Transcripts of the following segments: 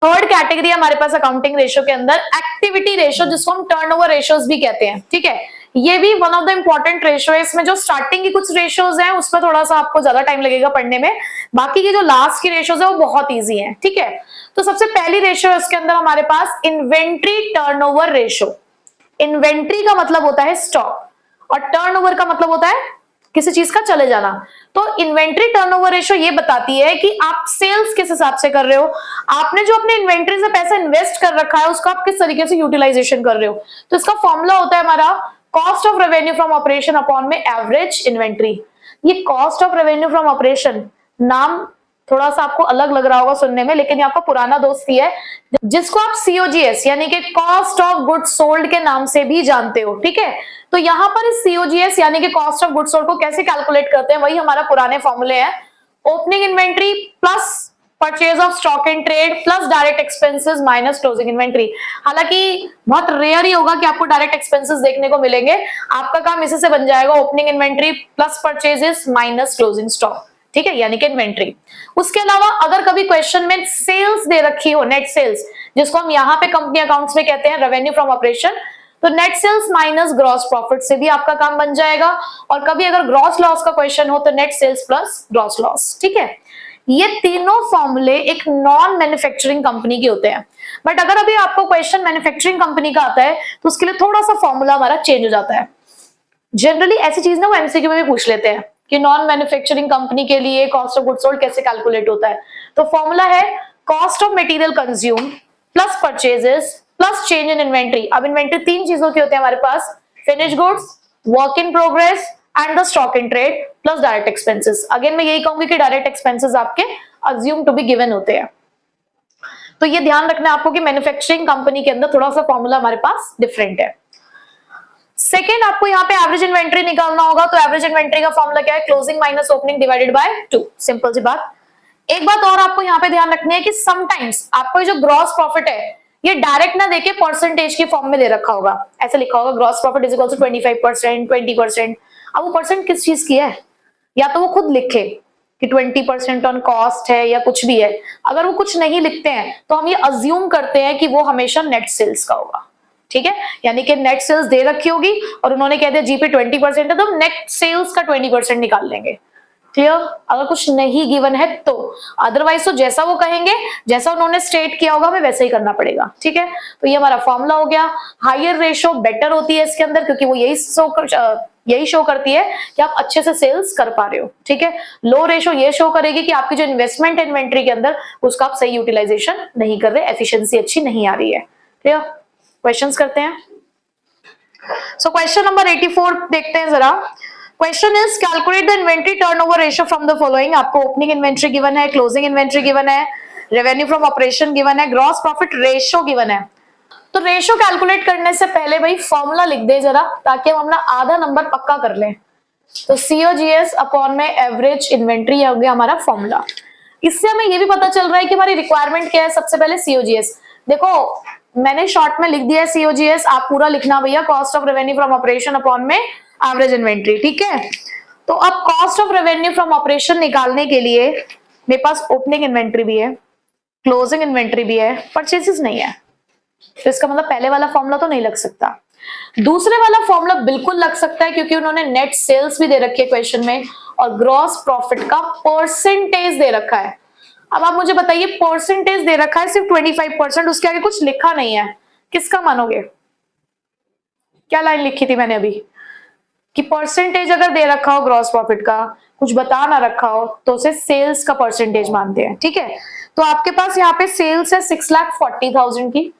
Third category हमारे पास accounting ratio के अंदर एक्टिविटी रेशियो, जिसको हम टर्नओवर रेशियोज भी कहते हैं, ठीक है। ये भी one of the important ratio है। इसमें जो स्टार्टिंग की कुछ रेशियोज हैं उसमें थोड़ा सा आपको ज्यादा टाइम लगेगा पढ़ने में, बाकी की जो लास्ट की रेशियोज है वो बहुत ईजी है, ठीक है। तो सबसे पहली रेशियो है उसके अंदर हमारे पास इन्वेंट्री टर्नओवर रेशियो। इन्वेंट्री का मतलब होता है स्टॉक और टर्नओवर का मतलब होता है किसी चीज का चले जाना। तो इन्वेंट्री टर्नओवर रेशियो ये बताती है कि आप सेल्स किस हिसाब से कर रहे हो, आपने जो अपने इन्वेंट्री से पैसा इन्वेस्ट कर रखा है उसका आप किस तरीके से यूटिलाइजेशन कर रहे हो। तो इसका फॉर्मूला होता है हमारा cost of revenue from operation upon में एवरेज इन्वेंट्री। ये cost of revenue from operation नाम थोड़ा सा आपको अलग लग रहा होगा सुनने में, लेकिन ये आपका पुराना दोस्त ही है जिसको आप सीओजीएस यानी कि कॉस्ट ऑफ गुड्स सोल्ड के नाम से भी जानते हो, ठीक है। तो यहां पर इस सीओजीएस यानी कि कॉस्ट ऑफ गुड्स सोल्ड को कैसे कैलकुलेट करते हैं, वही हमारा पुराने फॉर्मूले हैं। Opening inventory plus purchase of stock in trade plus direct expenses minus closing inventory. हालांकि बहुत रेयर ही होगा कि आपको डायरेक्ट एक्सपेंसेस देखने को मिलेंगे, आपका काम इसी से बन जाएगा opening inventory plus purchases minus closing stock, ठीक है, यानी कि इन्वेंट्री। उसके अलावा अगर कभी क्वेश्चन में सेल्स दे रखी हो, नेट सेल्स, जिसको हम यहाँ पे कंपनी अकाउंट्स में कहते हैं रेवेन्यू फ्रॉम ऑपरेशन, तो net sales minus gross profit से भी आपका काम बन जाएगा। और कभी अगर ग्रॉस लॉस का क्वेश्चन हो तो net sales plus gross loss, ठीक है। ये तीनों फॉर्मूले एक नॉन मैन्युफैक्चरिंग कंपनी के होते हैं, बट अगर अभी आपको क्वेश्चन मैन्युफैक्चरिंग कंपनी का आता है तो उसके लिए थोड़ा सा फॉर्मूला हमारा चेंज हो जाता है। जनरली ऐसी चीज ना वो एमसीक्यू में भी पूछ लेते हैं कि नॉन मैन्युफैक्चरिंग कंपनी के लिए कॉस्ट ऑफ गुड्स सोल्ड कैसे कैलकुलेट होता है। तो फॉर्मूला है cost of material consume plus purchases plus change in inventory. अब इन्वेंट्री तीन चीजों की होते हैं हमारे पास, finish goods, work in progress and the stock in trade plus direct expenses. Again मैं यही कहूंगी कि डायरेक्ट एक्सपेंसेस आपके अज्यूम टू बी गिवन होते हैं। तो ये ध्यान रखना है आपको कि मैन्युफैक्चरिंग कंपनी के अंदर थोड़ा सा फॉर्मूला हमारे पास डिफरेंट है। सेकेंड, आपको यहाँ पे एवरेज इन्वेंट्री निकालना होगा, तो एवरेज इन्वेंट्री का फॉर्मूला क्या है, closing minus opening divided by 2। Simple सी बात। एक बात और आपको यहाँ पे ध्यान रखनी है कि समटाइम्स आपको जो ग्रॉस प्रॉफिट है ये डायरेक्ट ना देके परसेंटेज के फॉर्म में दे रखा होगा। ऐसे लिखा होगा gross profit is equal to 25%, 20%। अब वो परसेंट किस चीज की है, या तो वो खुद लिखे कि 20% ऑन कॉस्ट है या कुछ भी है। अगर वो कुछ नहीं लिखते हैं तो हम ये अज्यूम करते हैं कि वो हमेशा नेट सेल्स का होगा, ठीक है। यानी कि नेट सेल्स दे रखी होगी और उन्होंने कह दिया जी पे 20% है तो हम नेट सेल्स का 20% निकाल लेंगे, क्लियर। अगर कुछ नहीं गिवन है तो, अदरवाइज तो जैसा वो कहेंगे, जैसा उन्होंने स्टेट किया होगा हमें वैसे ही करना पड़ेगा, ठीक है। तो ये हमारा फॉर्मूला हो गया। हायर रेशियो बेटर होती है इसके अंदर क्योंकि वो यही शो करती है कि आप अच्छे से सेल्स कर पा रहे हो, ठीक है। लो रेशियो ये शो करेगी कि आपकी जो इन्वेस्टमेंट इन्वेंट्री के अंदर उसका आप सही यूटिलाइजेशन नहीं कर रहे, एफिशिएंसी अच्छी नहीं आ रही है, क्लियर। क्वेश्चंस करते हैं। सो क्वेश्चन नंबर 84 देखते हैं जरा। Question is calculate the inventory turnover ratio from the following. आपको ओपनिंग इन्वेंट्री गिवन है, क्लोजिंग इन्वेंट्री गिवन है, रेवेन्यू फ्रॉम ऑपरेशन गिवन है, ग्रॉस प्रॉफिट रेशियो गिवन है। तो रेशियो कैलकुलेट करने से पहले भाई फॉर्मूला लिख दे जरा, ताकि हम अपना आधा नंबर पक्का कर लें। तो सीओजीएस अपॉन में एवरेज इन्वेंट्री हो गया हमारा फॉर्मूला। इससे हमें ये भी पता चल रहा है कि हमारी रिक्वायरमेंट क्या है। सबसे पहले सीओजीएस देखो, मैंने शॉर्ट में लिख दिया है सीओजीएस, आप पूरा लिखना भैया, cost of revenue from operation upon में एवरेज इन्वेंट्री, ठीक है। तो अब cost of revenue from operation निकालने के लिए मेरे पास ओपनिंग इन्वेंट्री भी है, क्लोजिंग इन्वेंट्री भी है, परचेसेस नहीं है। तो इसका मतलब पहले वाला फॉर्मूला तो नहीं लग सकता, दूसरे वाला फॉर्मूला बिल्कुल लग सकता है क्योंकि उन्होंने नेट सेल्स भी दे रखी है क्वेश्चन में और ग्रॉस प्रॉफिट का परसेंटेज दे रखा है। अब आप मुझे बताइए, परसेंटेज दे रखा है सिर्फ 25%, उसके आगे कुछ लिखा नहीं है, किसका मानोगे? क्या लाइन लिखी थी मैंने अभी कि परसेंटेज अगर दे रखा हो ग्रॉस प्रॉफिट का, कुछ बता ना रखा हो, तो उसे सेल्स का परसेंटेज मानते हैं, ठीक है। तो आपके पास यहाँ पे सेल्स है 6,40,000 की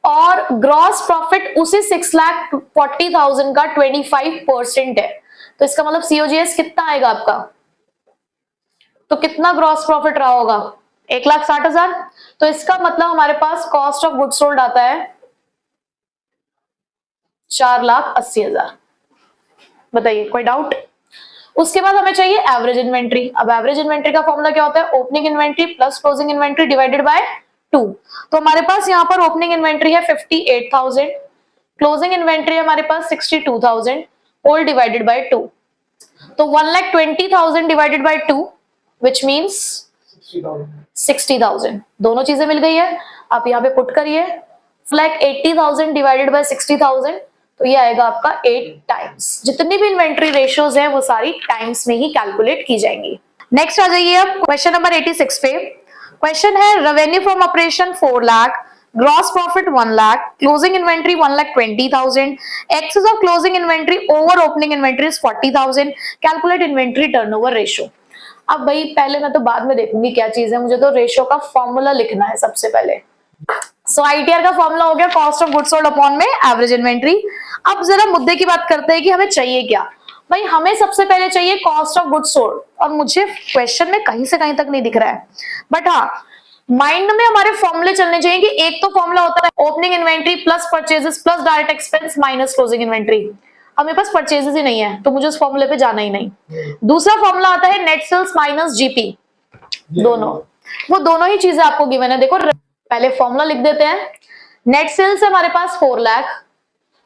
और ग्रॉस प्रॉफिट उसी 6,40,000 का 25% है। तो इसका मतलब सीओजीएस कितना आएगा आपका? तो कितना ग्रॉस प्रॉफिट रहा होगा? 1,60,000। तो इसका मतलब हमारे पास कॉस्ट ऑफ गुड्स सोल्ड आता है 4,80,000। बताइए कोई डाउट? उसके बाद हमें चाहिए एवरेज इन्वेंट्री। अब एवरेज इन्वेंट्री का फॉर्मूला क्या होता है? Opening inventory plus closing inventory divided by 2। तो हमारे पास यहाँ पर ओपनिंग इन्वेंट्री है 58,000, क्लोजिंग इन्वेंट्री हमारे पास 62,000, होल डिवाइडेड बाय 2। तो 1,20,000 डिवाइडेड बाय 2 which means 60,000 दोनों चीजें मिल गई है। आप यहाँ पे पुट करिए फ्लैग 80,000 डिवाइडेड बाय 60,000, तो ये आएगा आपका 8 टाइम्स। जितनी भी इन्वेंट्री रेशियोज हैं वो सारी टाइम्स में ही कैलकुलेट की जाएंगी। नेक्स्ट आ जाइए अब क्वेश्चन नंबर 86 पे। क्वेश्चन है revenue from operation 4 lakh, gross profit 1 lakh, closing inventory 1,20,000, excess of closing inventory over opening inventory 40,000, calculate inventory turnover ratio. अब भाई पहले मैं तो बाद में देखूंगी क्या चीज है, मुझे तो रेशियो का फॉर्मूला लिखना है सबसे पहले। सो आईटीआर का फॉर्मूला हो गया cost of goods sold upon में एवरेज इन्वेंट्री। अब जरा मुद्दे की बात करते हैं कि हमें चाहिए क्या। भाई हमें सबसे पहले चाहिए कॉस्ट ऑफ गुड्स सोल्ड, और मुझे क्वेश्चन में कहीं से कहीं तक नहीं दिख रहा है, बट हाँ माइंड में हमारे फॉर्मूले चलने चाहिए कि एक तो फॉर्मूला होता है opening inventory plus purchases plus direct expense minus closing inventory. अब मेरे पास परचेजेस ही नहीं है तो मुझे उस फॉर्मूले पे जाना ही नहीं। दूसरा फॉर्मूला आता है नेट सेल्स माइनस जीपी, दोनों वो दोनों ही चीजें आपको गिवन है। देखो पहले फॉर्मूला लिख देते हैं। नेट सेल्स है हमारे पास 4 लाख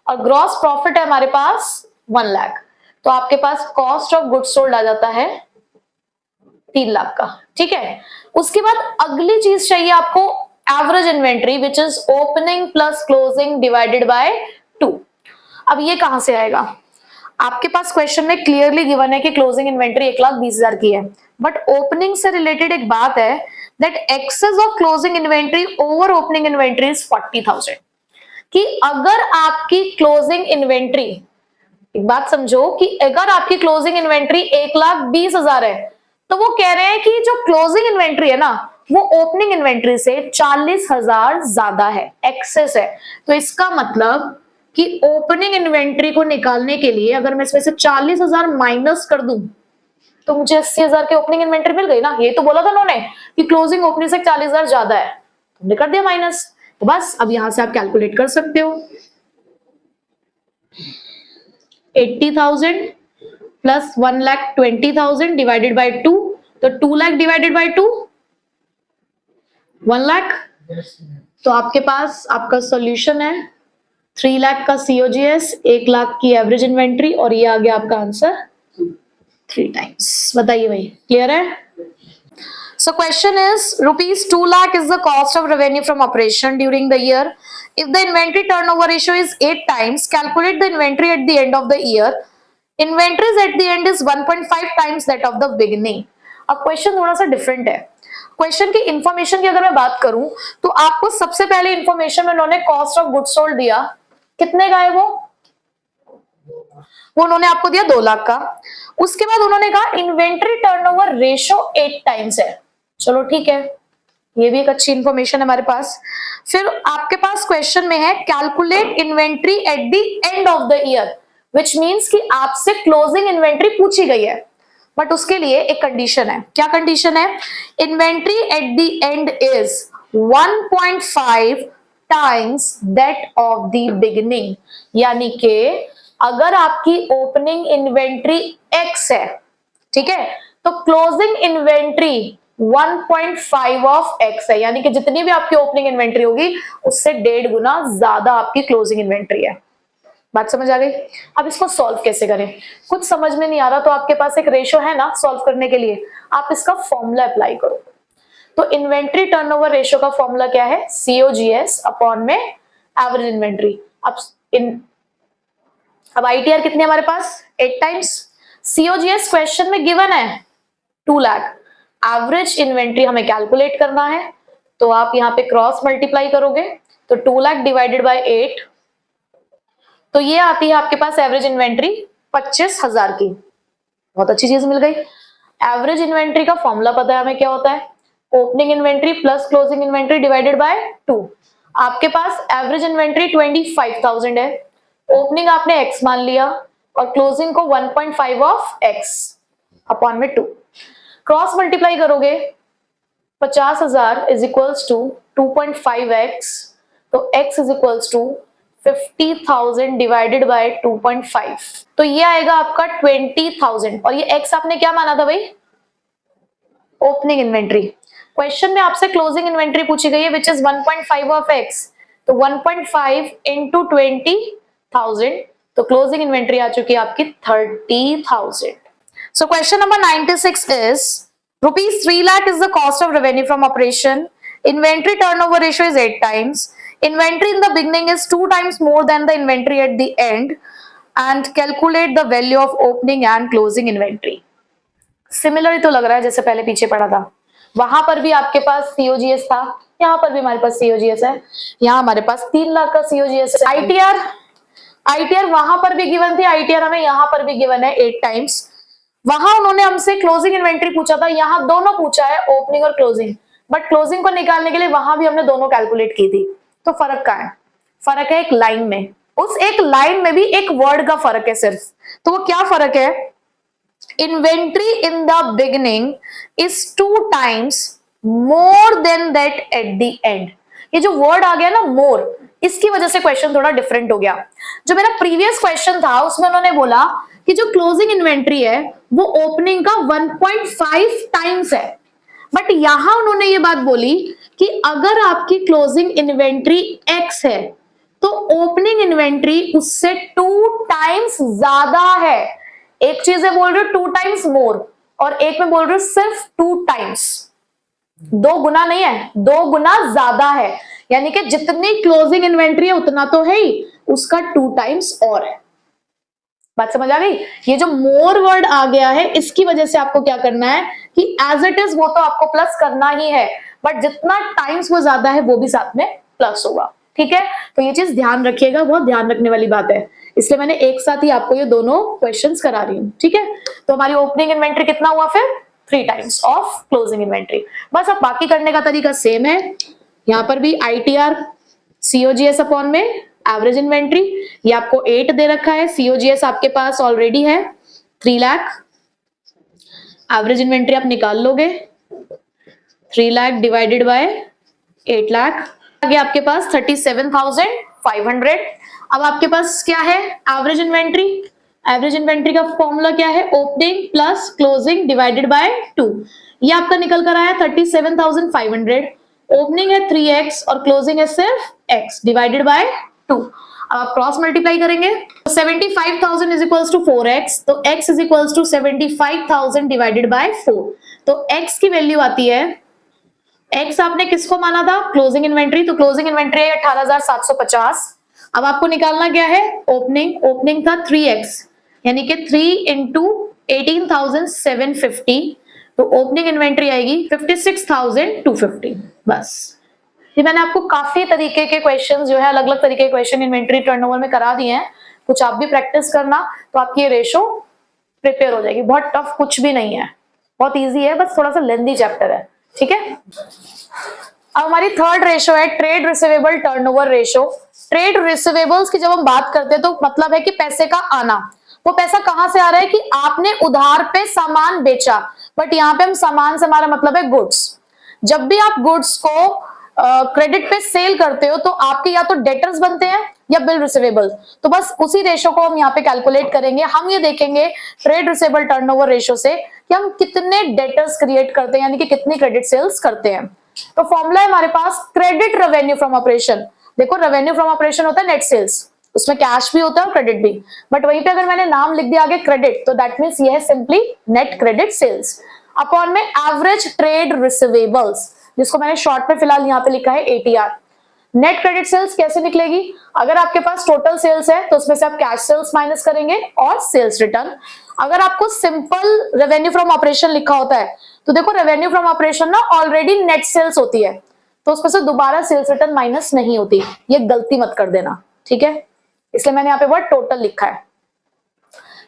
और ग्रॉस प्रॉफिट है हमारे पास 1 लाख, तो आपके पास कॉस्ट ऑफ गुड्स सोल्ड आ जाता है 3 लाख का। ठीक है, उसके बाद अगली चीज चाहिए आपको average inventory which is opening plus closing divided by 2। अब ये कहां से आएगा? आपके पास क्वेश्चन में क्लियरली गिवन है कि क्लोजिंग इन्वेंट्री 1,20,000 की है, बट ओपनिंग से रिलेटेड एक बात है that excess of closing inventory over opening inventory is 40,000। कि अगर आपकी क्लोजिंग इन्वेंट्री, एक बात समझो कि अगर आपकी क्लोजिंग इन्वेंट्री 1,20,000 है तो वो कह रहे हैं कि जो क्लोजिंग इन्वेंट्री है ना वो ओपनिंग इन्वेंट्री से 40,000 ज्यादा है, एक्सेस है। तो इसका मतलब कि ओपनिंग इन्वेंट्री को निकालने के लिए अगर मैं इसमें से 40,000 माइनस कर दूं तो मुझे 80,000 की ओपनिंग इन्वेंट्री मिल गई ना। ये तो बोला था उन्होंने कि क्लोजिंग ओपनिंग से 40,000 ज्यादा है, तुमने कर दिया माइनस। तो बस अब यहां से आप कैलकुलेट कर सकते हो 80,000 प्लस 1,20,000 डिवाइडेड बाय 2, तो 2 लाख डिवाइडेड बाय 2 1 लाख। तो आपके पास आपका सॉल्यूशन है 3 लाख का सीओजीएस, 1 लाख की एवरेज इन्वेंट्री, और ये आ गया आपका आंसर 3 टाइम्स। बताइए भाई क्लियर है? So question is rupees 2 lakh is the cost of revenue from operation during the year. If the inventory turnover ratio is 8 times, calculate the inventory at the end of the year. Inventories at the end is 1.5 times that of the beginning. अब question थोड़ा सा different है। Question की information की अगर मैं बात करूं तो आपको सबसे पहले इंफॉर्मेशन में उन्होंने कॉस्ट ऑफ गुड्स सोल्ड दिया, कितने का है वो उन्होंने आपको दिया 2 लाख का। उसके बाद उन्होंने कहा इन्वेंट्री टर्नओवर रेशियो 8 टाइम्स है। चलो ठीक है, ये भी एक अच्छी इंफॉर्मेशन है हमारे पास। फिर आपके पास क्वेश्चन में है calculate inventory at the end of the year, which means कि आपसे क्लोजिंग इन्वेंट्री पूछी गई है, बट उसके लिए एक कंडीशन है। क्या कंडीशन है? Inventory at the end is 1.5 times that of the beginning. यानी कि अगर आपकी ओपनिंग इन्वेंट्री x है, ठीक है, तो क्लोजिंग इन्वेंट्री 1.5 ऑफ x है, यानी कि जितनी भी आपकी ओपनिंग इन्वेंट्री होगी उससे 1.5 गुना ज्यादा आपकी क्लोजिंग इन्वेंट्री है। बात समझ आ गई? अब इसको सॉल्व कैसे करें? कुछ समझ में नहीं आ रहा तो आपके पास एक रेशियो है ना सॉल्व करने के लिए, आप इसका फॉर्मूला अप्लाई करो। तो इन्वेंट्री टर्नओवर रेशियो का फॉर्मूला क्या है? सीओजीएस अपॉन में एवरेज इन्वेंट्री। अब आईटीआर कितने हमारे पास? 8 टाइम्स। सीओजीएस क्वेश्चन में गिवन है 2 लाख, एवरेज इन्वेंट्री हमें कैलकुलेट करना है, तो आप यहाँ पे क्रॉस मल्टीप्लाई करोगे तो 2 लाख डिवाइडेड बाय 8, तो ये आती है आपके पास एवरेज इन्वेंट्री 25,000 की। बहुत अच्छी चीज मिल गई। एवरेज इन्वेंट्री का फॉर्मूला पता है हमें क्या होता है? Opening inventory plus closing inventory divided by 2। आपके पास एवरेज इन्वेंट्री 25,000 है, ओपनिंग आपने x मान लिया और क्लोजिंग को 1.5 ऑफ x अपॉन में 2। क्रॉस मल्टीप्लाई करोगे 50,000 इज इक्वल्स टू 2.5x, तो x is equals to 50,000 divided by 2.5, तो ये आएगा आपका 20,000। और ये x आपने क्या माना था भाई? Opening inventory. क्वेश्चन में आपसे क्लोजिंग इन्वेंट्री पूछी गई है विच इज 1.5 ऑफ x, तो 1.5 इंटू 20,000, तो क्लोजिंग इन्वेंट्री आ चुकी है आपकी 30,000। So question number 96 is Rupees 3 lakh is the cost of revenue from operation. Inventory turnover ratio is 8 times. Inventory in the beginning is 2 times more than the inventory at the end. And calculate the value of opening and closing inventory. Similar तो लग रहा है जैसे पहले पीछे पढ़ा था, वहां पर भी आपके पास COGS था, यहाँ पर भी हमारे पास COGS है, यहाँ हमारे पास 3 लाख का COGS है। ITR वहां पर भी गिवन थी, ITR हमें यहाँ पर भी गिवन है 8 टाइम्स। वहां उन्होंने हमसे क्लोजिंग इन्वेंट्री पूछा था, यहाँ दोनों पूछा है, ओपनिंग और क्लोजिंग, बट क्लोजिंग को निकालने के लिए वहां भी हमने दोनों कैलकुलेट की थी। तो फर्क क्या है? फर्क है एक लाइन में, उस एक लाइन में भी एक वर्ड का फर्क है सिर्फ। तो वो क्या फर्क है? Inventory in the beginning is 2 times more than that at the and. ये जो वर्ड आ गया ना मोर, इसकी वजह से क्वेश्चन थोड़ा डिफरेंट हो गया। जो मेरा प्रीवियस क्वेश्चन था उसमें उन्होंने बोला कि जो क्लोजिंग इन्वेंट्री है वो ओपनिंग का 1.5 टाइम्स है, बट यहां उन्होंने ये बात बोली कि अगर आपकी क्लोजिंग इन्वेंट्री X है तो ओपनिंग इन्वेंट्री उससे 2 टाइम्स ज्यादा है। एक चीज है बोल रहे हो 2 टाइम्स मोर, और एक में बोल रहे हो सिर्फ 2 टाइम्स, 2 गुना नहीं है, 2 गुना ज्यादा है। यानी कि जितनी क्लोजिंग इन्वेंट्री है उतना तो है ही, उसका 2 टाइम्स और है। बात समझ आ गई? ये जो मोर वर्ड आ गया है इसकी वजह से आपको क्या करना है कि एज इट इज वो तो आपको प्लस करना ही है, बट जितना टाइम्स वो ज्यादा है वो भी साथ में प्लस होगा। ठीक है, तो ये चीज ध्यान रखिएगा, बहुत ध्यान रखने वाली बात है, इसलिए मैंने एक साथ ही आपको ये दोनों क्वेश्चंस करा रही हूँ। ठीक है, तो हमारी ओपनिंग इन्वेंट्री कितना हुआ फिर? 3 टाइम्स ऑफ क्लोजिंग इन्वेंट्री। बस अब बाकी करने का तरीका सेम है, यहाँ पर भी ITR COGS अपॉन में एवरेज इन्वेंट्री, ये आपको 8 दे रखा है, COGS आपके पास ऑलरेडी है 3 लाख, एवरेज इन्वेंट्री आप निकाल लोगे, 3 लाख डिवाइडेड बाय 8 लाख, आगे आपके पास 37,500। अब आपके पास क्या है? Average inventory. एवरेज इन्वेंट्री का फॉर्मूला क्या है? Opening plus closing divided by 2। ये आपका निकल कर आया 37,500। ओपनिंग है 3x और क्लोजिंग है सिर्फ x डिवाइडेड बाय 2। अब आप क्रॉस मल्टीप्लाई करेंगे तो 75,000 इज इक्वल्स टू 4x, तो x is equals to 75,000 divided by 4। तो x की वैल्यू आती है, x आपने किसको माना था? क्लोजिंग इन्वेंट्री, तो क्लोजिंग इन्वेंट्री है 18,750। अब आपको निकालना क्या है? ओपनिंग। ओपनिंग था 3x यानी कि 3 इंटू 18,750, तो ओपनिंग इन्वेंट्री आएगी 56,250। बस, ये मैंने आपको काफी तरीके के क्वेश्चन जो है, अलग अलग तरीके के क्वेश्चन इन्वेंट्री टर्नओवर में करा दिए हैं, कुछ आप भी प्रैक्टिस करना तो आपकी ये रेशो प्रिपेयर हो जाएगी। बहुत टफ कुछ भी नहीं है, बहुत इजी है, बस थोड़ा सा लेंथी चैप्टर है। ठीक है, अब हमारी थर्ड रेशो है trade receivable turnover ratio. Trade receivables की जब हम बात करते हैं तो मतलब है कि पैसे का आना, वो पैसा कहां से आ रहा है कि आपने उधार पे सामान बेचा, बट यहाँ पे हम सामान से हमारा मतलब है गुड्स। जब भी आप गुड्स को क्रेडिट पे सेल करते हो तो आपके या तो डेटर्स बनते हैं या बिल रिसीवेबल, तो बस उसी रेशो को हम यहाँ पे कैलकुलेट करेंगे। हम ये देखेंगे ट्रेड रिसीवेबल टर्नओवर रेशो से कि हम कितने डेटर्स क्रिएट करते हैं, यानी कि कितनी क्रेडिट सेल्स करते हैं। तो फॉर्मूला है हमारे पास क्रेडिट रेवेन्यू फ्रॉम ऑपरेशन। देखो, रेवेन्यू फ्रॉम ऑपरेशन होता है नेट सेल्स, उसमें कैश भी होता है और क्रेडिट भी, बट वहीं पे अगर मैंने नाम लिख दिया आगे क्रेडिट, तो दैट मींस ये है simply net credit sales upon में एवरेज ट्रेड रिसीवेबल्स, जिसको मैंने शॉर्ट में फिलहाल यहाँ पे लिखा है ATR। नेट क्रेडिट सेल्स कैसे निकलेगी? अगर आपके पास टोटल सेल्स है तो उसमें से आप कैश सेल्स माइनस करेंगे और सेल्स रिटर्न। अगर आपको सिंपल रेवेन्यू फ्रॉम ऑपरेशन लिखा होता है तो देखो, रेवेन्यू फ्रॉम ऑपरेशन ना ऑलरेडी नेट सेल्स होती है, तो उसमें से दोबारा सेल्स रिटर्न माइनस नहीं होती, ये गलती मत कर देना। ठीक है, इसलिए मैंने यहाँ पे वर्ड टोटल लिखा है।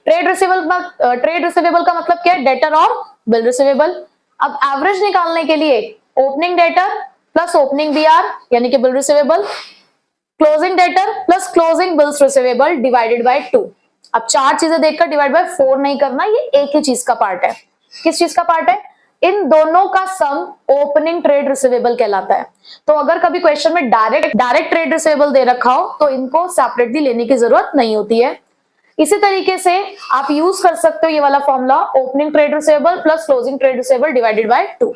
ट्रेड रिसीवेबल का मतलब क्या है? डेटर और बिल रिसीवेबल। अब एवरेज निकालने के लिए opening debtor plus opening BR यानी कि bill receivable, closing debtor plus closing bills receivable divided by 2। अब 4 चीजें देखकर डिवाइड बाय 4 नहीं करना, ये एक ही चीज का पार्ट है। किस चीज का पार्ट है? इन दोनों का सम ओपनिंग ट्रेड रिसीवेबल कहलाता है। तो अगर कभी क्वेश्चन में डायरेक्ट ट्रेड रिसीवेबल दे रखा हो तो इनको सेपरेटली लेने की जरूरत नहीं होती है। इसी तरीके से आप यूज कर सकते हो ये वाला formula, opening trade receivable plus closing trade receivable divided by 2।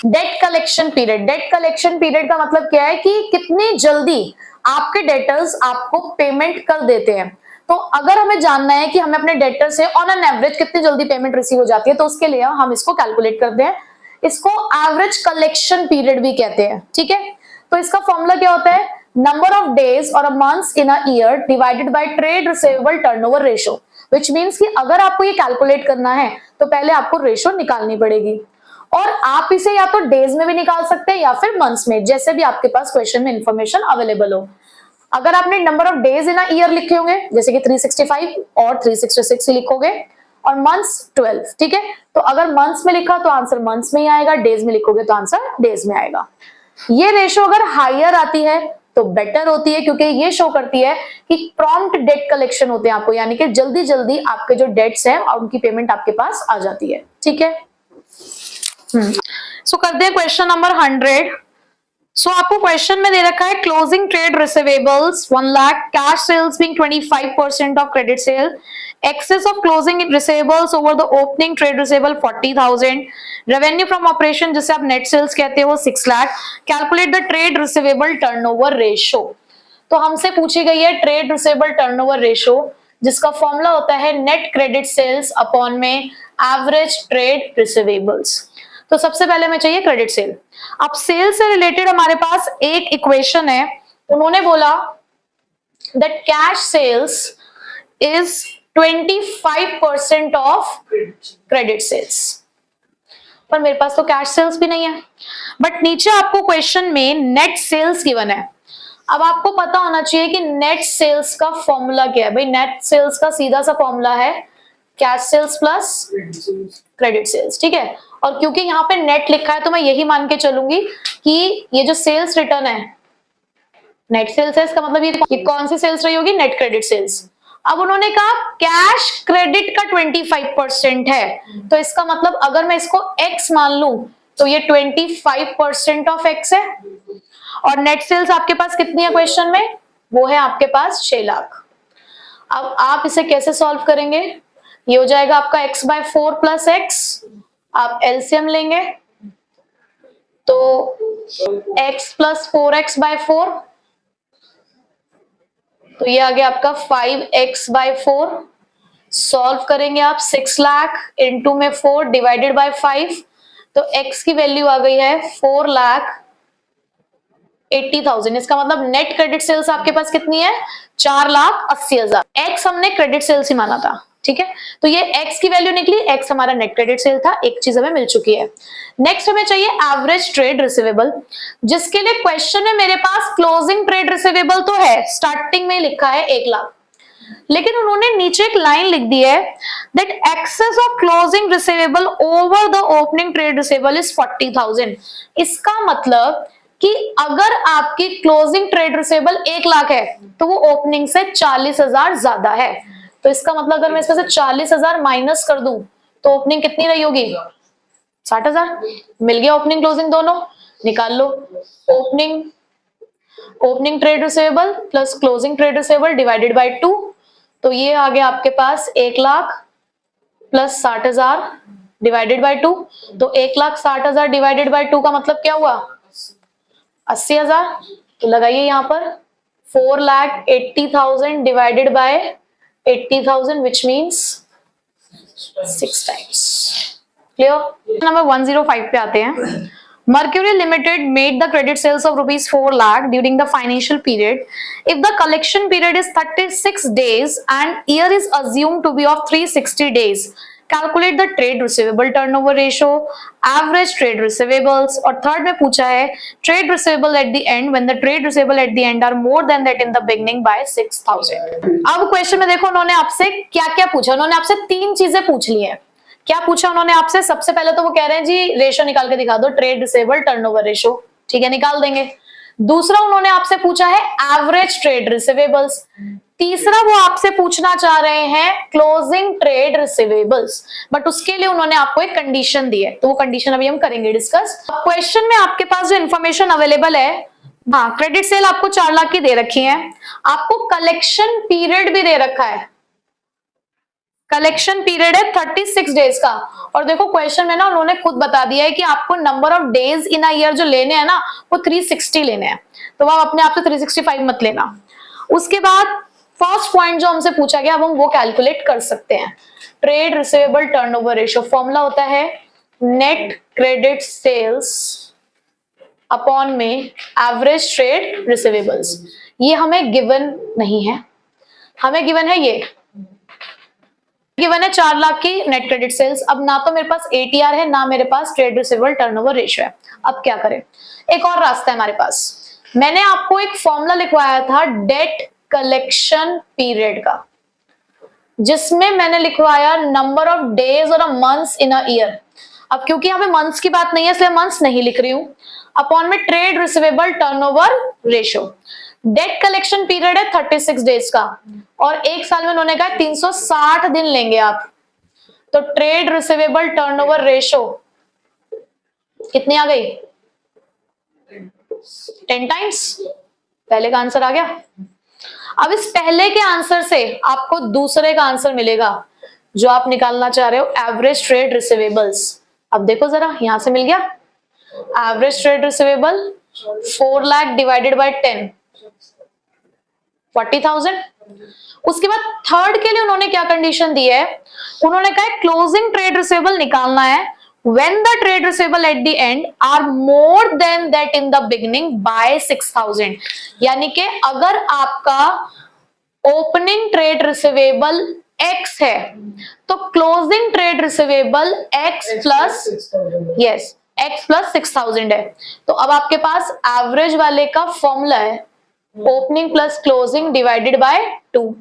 Debt collection period. Debt collection period का मतलब क्या है कि कितनी जल्दी आपके डेटर्स आपको पेमेंट कर देते हैं। तो अगर हमें जानना है कि हमें अपने डेटर से ऑन एन एवरेज कितनी जल्दी पेमेंट रिसीव हो जाती है, तो उसके लिए हम इसको कैलकुलेट करते हैं इसको एवरेज कलेक्शन पीरियड भी कहते हैं, ठीक है। तो इसका फॉर्मूला क्या होता है, नंबर ऑफ डेज और months in a year divided by trade receivable turnover ratio, which means कि अगर आपको ये कैलकुलेट करना है तो पहले आपको रेशो निकालनी पड़ेगी, और आप इसे या तो डेज में भी निकाल सकते हैं या फिर मंथ्स में, जैसे भी आपके पास क्वेश्चन में इंफॉर्मेशन अवेलेबल हो। अगर आपने number of days in a year लिखे होंगे जैसे कि 365 और 366 लिखोगे, और मंथ्स 12, ठीक है। तो अगर मंथ्स में लिखा तो आंसर मंथ्स में ही आएगा, डेज में लिखोगे तो आंसर डेज में आएगा। ये रेशो अगर हायर आती है तो बेटर होती है, क्योंकि ये शो करती है कि प्रॉम्प्ट डेट कलेक्शन होते हैं आपको, यानी कि जल्दी जल्दी आपके जो डेट्स हैं और उनकी पेमेंट आपके पास आ जाती है, ठीक है। सो करते हैं क्वेश्चन नंबर 100। सो आपको क्वेश्चन में दे रखा है closing trade receivables 1 lakh, cash sales being 25% of credit sale, excess of closing receivables over the opening trade receivable 40,000, revenue from operation जिसे आप नेट सेल्स कहते हो 6 lakh, calculate the trade receivable turnover ratio. तो हमसे पूछी गई है ट्रेड रिसीवेबल टर्नओवर रेशो, जिसका फॉर्मूला होता है नेट क्रेडिट सेल्स अपॉन में एवरेज ट्रेड रिसीवेबल्स। तो सबसे पहले हमें चाहिए क्रेडिट सेल। अब सेल से रिलेटेड हमारे पास एक इक्वेशन है, उन्होंने बोला that cash sales is 25% of credit sales, पर मेरे पास तो कैश सेल्स भी नहीं है, बट नीचे आपको क्वेश्चन में नेट सेल्स गिवन है। अब आपको पता होना चाहिए कि नेट सेल्स का फॉर्मूला क्या है। भाई नेट सेल्स का सीधा सा फॉर्मूला है cash sales plus credit sales, ठीक है। और क्योंकि यहाँ पे नेट लिखा है तो मैं यही मान के चलूंगी कि ये जो सेल्स रिटर्न है नेट सेल्स है, इसका मतलब ये कौन सी सेल्स रही होगी, नेट क्रेडिट सेल्स। अब उन्होंने कहा कैश क्रेडिट का 25% है, तो इसका मतलब अगर मैं इसको x मान लूं तो ये 25% ऑफ x है, और नेट सेल्स आपके पास कितनी है क्वेश्चन में, वो है आपके पास 6 लाख। अब आप इसे कैसे सॉल्व करेंगे, ये हो जाएगा आपका x/4 प्लस x, आप एलसीएम लेंगे तो x प्लस 4x/4, तो ये आ गया आपका 5x/4। सॉल्व करेंगे आप 6 लाख इंटू में 4 डिवाइडेड बाय 5, तो x की वैल्यू आ गई है 4,80,000। इसका मतलब नेट क्रेडिट सेल्स आपके पास कितनी है, 4,80,000। x हमने क्रेडिट सेल्स ही माना था, ठीक है। तो ये x की वैल्यू निकली, x हमारा नेट क्रेडिट सेल था, एक चीज हमें मिल चुकी है। नेक्स्ट हमें चाहिए एवरेज ट्रेड रिसीवेबल, जिसके लिए क्वेश्चन में मेरे पास क्लोजिंग ट्रेड रिसीवेबल तो है, स्टार्टिंग में लिखा है 1 लाख, लेकिन उन्होंने नीचे एक लाइन लिख दी है that excess of closing receivable over the opening trade receivable is 40,000। इसका मतलब कि अगर आपकी क्लोजिंग ट्रेड रिसीवेबल 1 लाख है तो वो ओपनिंग से 40,000 ज्यादा है। तो इसका मतलब अगर मैं इसमें से 40,000 माइनस कर दूं तो ओपनिंग कितनी रही होगी, 60,000। मिल गया ओपनिंग क्लोजिंग दोनों, निकाल लो। Opening trade receivable plus closing trade receivable divided by 2, तो ये आ गया आपके पास 1 लाख प्लस 60,000 डिवाइडेड बाय 2, तो 1,60,000 डिवाइडेड बाय 2 का मतलब क्या हुआ, 80,000। तो लगाइए यहाँ पर 4,80,000 divided by 80,000 which means 6 times। Clear. Number 105 पे आते हैं। Mercury Limited made the credit sales of rupees 4 lakh during the financial period. If the collection period is 36 days and year is assumed to be of 360 days, calculate the trade receivable turnover ratio, average trade receivables, और third में पूछा है trade receivable at the end when the trade receivable at the end are more than that in the beginning by 6,000। अब question में देखो उन्होंने आपसे क्या क्या पूछा, उन्होंने आपसे 3 चीजें पूछ ली है। क्या पूछा उन्होंने आपसे, सबसे पहले तो वो कह रहे हैं जी रेशो निकाल के दिखा दो, ट्रेड रिसीवेबल टर्नओवर रेशो, ठीक है, निकाल देंगे। दूसरा उन्होंने आपसे पूछा है एवरेज ट्रेड रिसीवेबल्स। तीसरा वो आपसे पूछना चाह रहे हैं क्लोजिंग ट्रेड रिसीवेबल्स, बट उसके लिए उन्होंने आपको एक कंडीशन दी है, तो वो कंडीशन अभी हम करेंगे डिस्कस। क्वेश्चन में आपके पास जो इन्फॉर्मेशन अवेलेबल है, हाँ क्रेडिट सेल आपको 4 लाख की दे रखी है, आपको कलेक्शन पीरियड भी दे रखा है, कलेक्शन पीरियड है 36 डेज का। और देखो क्वेश्चन में ना उन्होंने खुद बता दिया है कि आपको number of days in a year जो लेने हैं ना वो 360 लेने हैं, तो आप अपने आप से 365 मत लेना। उसके बाद फर्स्ट पॉइंट जो हमसे पूछा गया अब हम वो कैलकुलेट कर सकते हैं। Trade receivable turnover ratio formula होता है नेट क्रेडिट सेल्स अपॉन में एवरेज ट्रेड रिसीवेबल्स। ये हमें गिवन नहीं है, हमें गिवन है ये गिवन है 4 लाख की नेट क्रेडिट सेल्स। अब ना तो मेरे पास एटीआर है ना मेरे पास ट्रेड रिसीवेबल टर्नओवर रेशियो है। अब क्या करें? एक और रास्ता है हमारे पास। मैंने आपको एक फॉर्मूला लिखवाया था डेट कलेक्शन पीरियड का, जिसमें मैंने लिखवाया नंबर ऑफ डेज और मंथ्स इन अ ईयर। अब क्योंकि यहाँ पे मंथ्स की बात नहीं है इसलिए मंथ्स नहीं लिख रही हूं। अपॉन में trade receivable turnover ratio. Debt collection period है 36 डेज का और एक साल में उन्होंने कहा 360 दिन लेंगे आप। तो ट्रेड रिसीवेबल टर्नओवर रेशियो कितनी आ गई? 10 टाइम्स। पहले का आंसर आ गया। अब इस पहले के आंसर से आपको दूसरे का आंसर मिलेगा जो आप निकालना चाह रहे हो, एवरेज ट्रेड रिसीवेबल्स। अब देखो जरा, यहां से मिल गया average trade receivable 4 lakh divided by 10, 40,000। उसके बाद थर्ड के लिए उन्होंने क्या कंडीशन दी है? उन्होंने कहा क्लोजिंग ट्रेड रिसीवेबल निकालना है when the trade receivable at the end are more than that in the beginning by 6,000। यानी कि अगर आपका ओपनिंग ट्रेड रिसीवेबल x है तो closing trade receivable x plus x plus 6,000 है। तो अब आपके पास एवरेज वाले का फॉर्मूला है opening plus closing divided by 2।